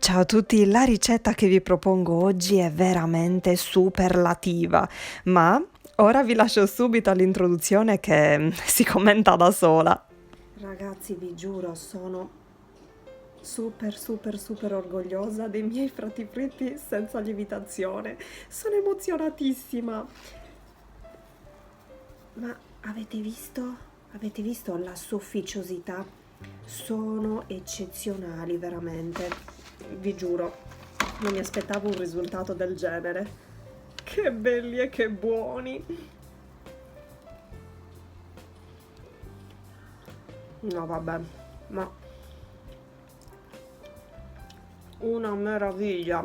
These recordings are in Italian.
Ciao a tutti, la ricetta che vi propongo oggi è veramente superlativa, ma ora vi lascio subito all'introduzione che si commenta da sola. Ragazzi, vi giuro, sono super orgogliosa dei miei frati fritti senza lievitazione. Sono emozionatissima. Ma avete visto? Avete visto la sofficiosità? Sono eccezionali, veramente. Vi giuro, non mi aspettavo un risultato del genere. Che belli e che buoni! No, vabbè, ma una meraviglia!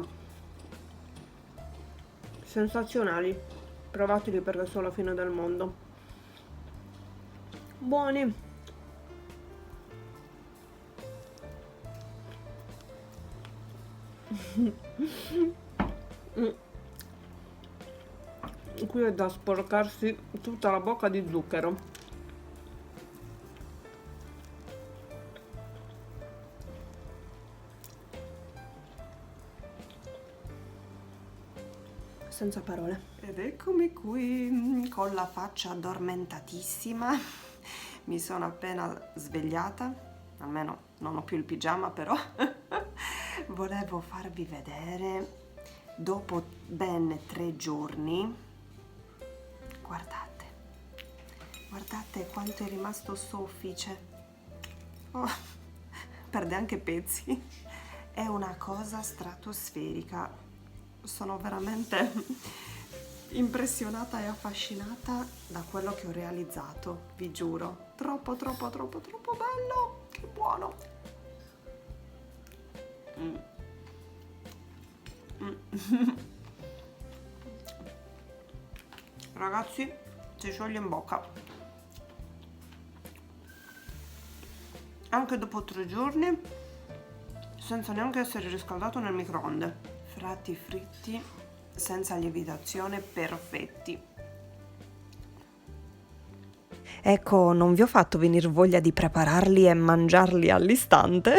Sensazionali. Provateli perché sono la fine del mondo. Buoni! Qui è da sporcarsi tutta la bocca di zucchero. Senza parole. Ed eccomi qui con la faccia addormentatissima. Mi sono appena svegliata, almeno non ho più il pigiama però. Volevo farvi vedere, dopo ben 3 giorni, guardate quanto è rimasto soffice. Oh, perde anche pezzi. È una cosa stratosferica. Sono veramente impressionata e affascinata da quello che ho realizzato, vi giuro. Troppo bello! Che buono! Ragazzi, si scioglie in bocca. Anche dopo 3 giorni, senza neanche essere riscaldato nel microonde. Frati fritti senza lievitazione perfetti. Ecco, non vi ho fatto venire voglia di prepararli e mangiarli all'istante?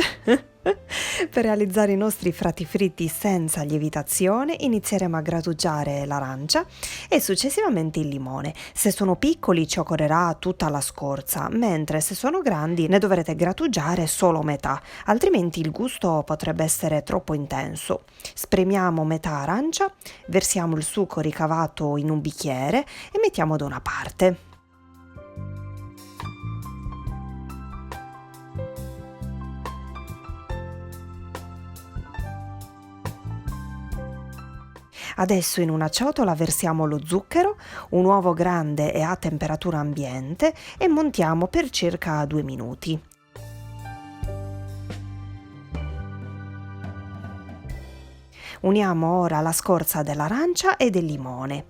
Per realizzare i nostri frati fritti senza lievitazione inizieremo a grattugiare l'arancia e successivamente il limone. Se sono piccoli ci occorrerà tutta la scorza, mentre se sono grandi ne dovrete grattugiare solo metà, altrimenti il gusto potrebbe essere troppo intenso. Spremiamo metà arancia, versiamo il succo ricavato in un bicchiere e mettiamo da una parte. Adesso in una ciotola versiamo lo zucchero, un uovo grande e a temperatura ambiente e montiamo per circa 2 minuti. Uniamo ora la scorza dell'arancia e del limone.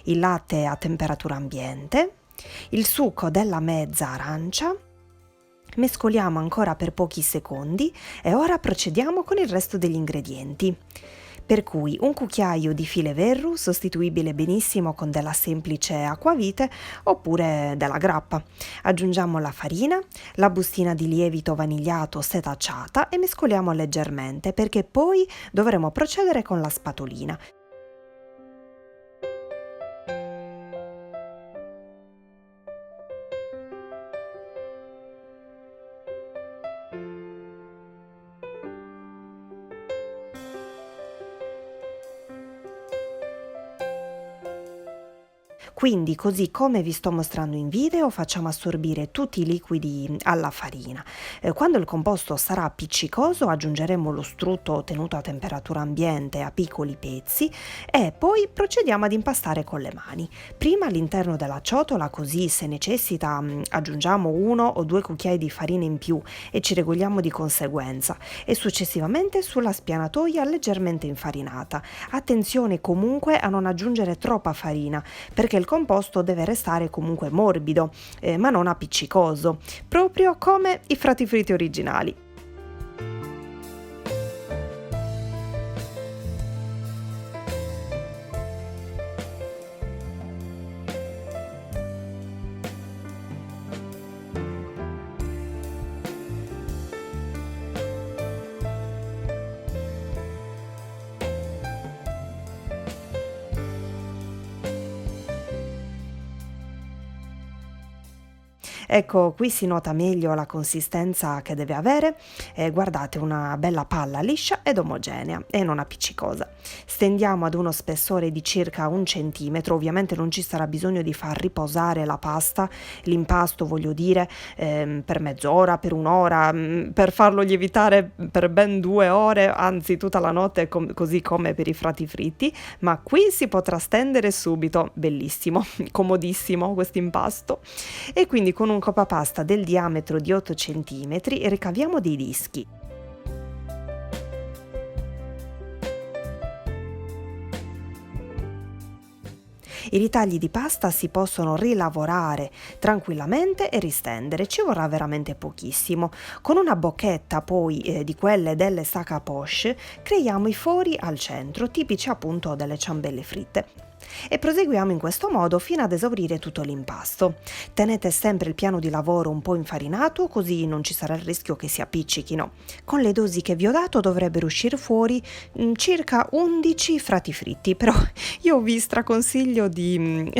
Il latte a temperatura ambiente, il succo della mezza arancia. Mescoliamo ancora per pochi secondi e ora procediamo con il resto degli ingredienti. Per cui un cucchiaio di file verru, sostituibile benissimo con della semplice acquavite oppure della grappa. Aggiungiamo la farina, la bustina di lievito vanigliato setacciata e mescoliamo leggermente perché poi dovremo procedere con la spatolina. Quindi, così come vi sto mostrando in video, facciamo assorbire tutti i liquidi alla farina. Quando il composto sarà appiccicoso aggiungeremo lo strutto tenuto a temperatura ambiente a piccoli pezzi e poi procediamo ad impastare con le mani. Prima all'interno della ciotola, così se necessita aggiungiamo 1 o 2 cucchiai di farina in più e ci regoliamo di conseguenza, e successivamente sulla spianatoia leggermente infarinata. Attenzione comunque a non aggiungere troppa farina perché il composto deve restare comunque morbido, ma non appiccicoso, proprio come i frati fritti originali. Ecco, qui si nota meglio la consistenza che deve avere. Guardate, una bella palla liscia ed omogenea e non appiccicosa. Stendiamo ad uno spessore di circa 1 centimetro. Ovviamente non ci sarà bisogno di far riposare la pasta, l'impasto voglio dire, per mezz'ora, per un'ora, per farlo lievitare per ben 2 ore, anzi tutta la notte, così come per i fritti, ma qui si potrà stendere subito. Bellissimo, comodissimo questo impasto. E quindi con un copapasta del diametro di 8 centimetri ricaviamo dei dischi. I ritagli di pasta si possono rilavorare tranquillamente e ristendere, ci vorrà veramente pochissimo. Con una bocchetta poi di quelle delle sac à poche creiamo i fori al centro, tipici appunto delle ciambelle fritte. E proseguiamo in questo modo fino ad esaurire tutto l'impasto. Tenete sempre il piano di lavoro un po' infarinato, così non ci sarà il rischio che si appiccichino. Con le dosi che vi ho dato dovrebbero uscire fuori circa 11 frati fritti, però io vi straconsiglio di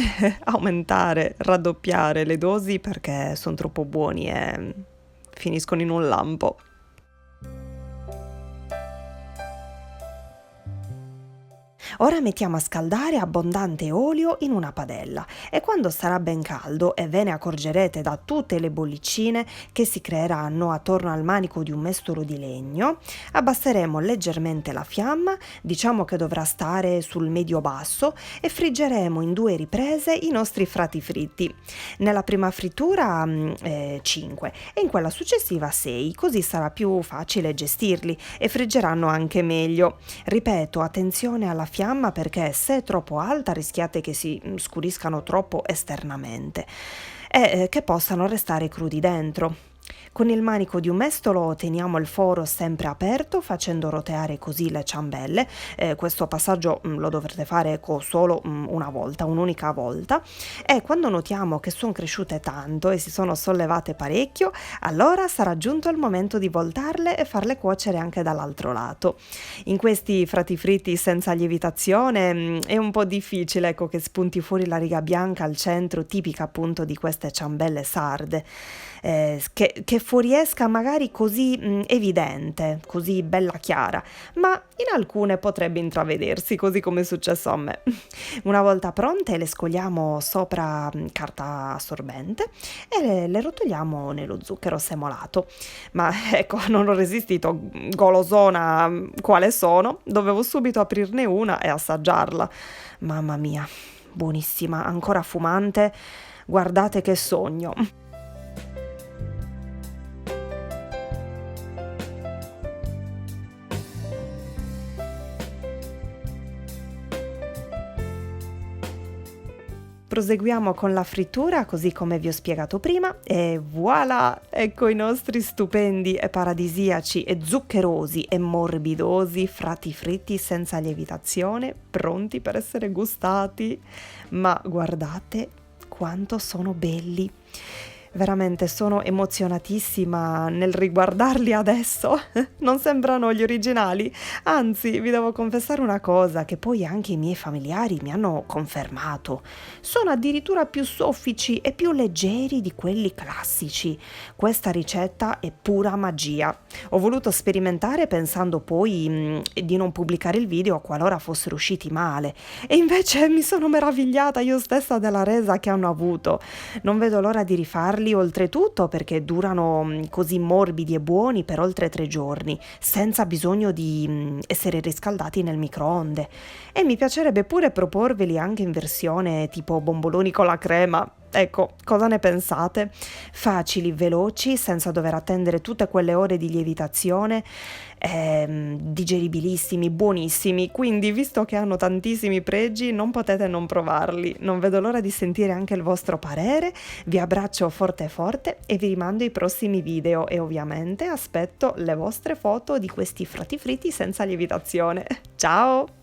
aumentare, raddoppiare le dosi perché sono troppo buoni e finiscono in un lampo. Ora mettiamo a scaldare abbondante olio in una padella e quando sarà ben caldo, e ve ne accorgerete da tutte le bollicine che si creeranno attorno al manico di un mestolo di legno, abbasseremo leggermente la fiamma, diciamo che dovrà stare sul medio-basso, e friggeremo in 2 riprese i nostri frati fritti. Nella prima frittura 5 e in quella successiva 6, così sarà più facile gestirli e friggeranno anche meglio. Ripeto, attenzione alla fiamma perché se è troppo alta rischiate che si scuriscano troppo esternamente e che possano restare crudi dentro. Con il manico di un mestolo teniamo il foro sempre aperto facendo roteare così le ciambelle. Questo passaggio lo dovrete fare solo un'unica volta, e quando notiamo che sono cresciute tanto e si sono sollevate parecchio, allora sarà giunto il momento di voltarle e farle cuocere anche dall'altro lato. In questi frati fritti senza lievitazione è un po' difficile, ecco, che spunti fuori la riga bianca al centro, tipica appunto di queste ciambelle sarde. Che fuoriesca magari così evidente, così bella chiara, ma in alcune potrebbe intravedersi, così come è successo a me. Una volta pronte le scogliamo sopra carta assorbente e le rotoliamo nello zucchero semolato. Ma ecco, non ho resistito, golosona quale sono, dovevo subito aprirne una e assaggiarla. Mamma mia, buonissima, ancora fumante, guardate che sogno. Proseguiamo con la frittura così come vi ho spiegato prima e voilà! Ecco i nostri stupendi e paradisiaci e zuccherosi e morbidosi frati fritti senza lievitazione, pronti per essere gustati. Ma guardate quanto sono belli! Veramente sono emozionatissima nel riguardarli adesso. Non sembrano gli originali, anzi vi devo confessare una cosa che poi anche i miei familiari mi hanno confermato. Sono addirittura più soffici e più leggeri di quelli classici. Questa ricetta è pura magia. Ho voluto sperimentare pensando poi di non pubblicare il video qualora fossero usciti male, e invece mi sono meravigliata io stessa della resa che hanno avuto. Non vedo l'ora di rifarli, oltretutto perché durano così morbidi e buoni per oltre 3 giorni, senza bisogno di essere riscaldati nel microonde. E mi piacerebbe pure proporveli anche in versione tipo bomboloni con la crema. Ecco, cosa ne pensate? Facili, veloci, senza dover attendere tutte quelle ore di lievitazione, digeribilissimi, buonissimi. Quindi, visto che hanno tantissimi pregi, non potete non provarli. Non vedo l'ora di sentire anche il vostro parere. Vi abbraccio forte forte e vi rimando ai prossimi video e ovviamente aspetto le vostre foto di questi frati fritti senza lievitazione. Ciao!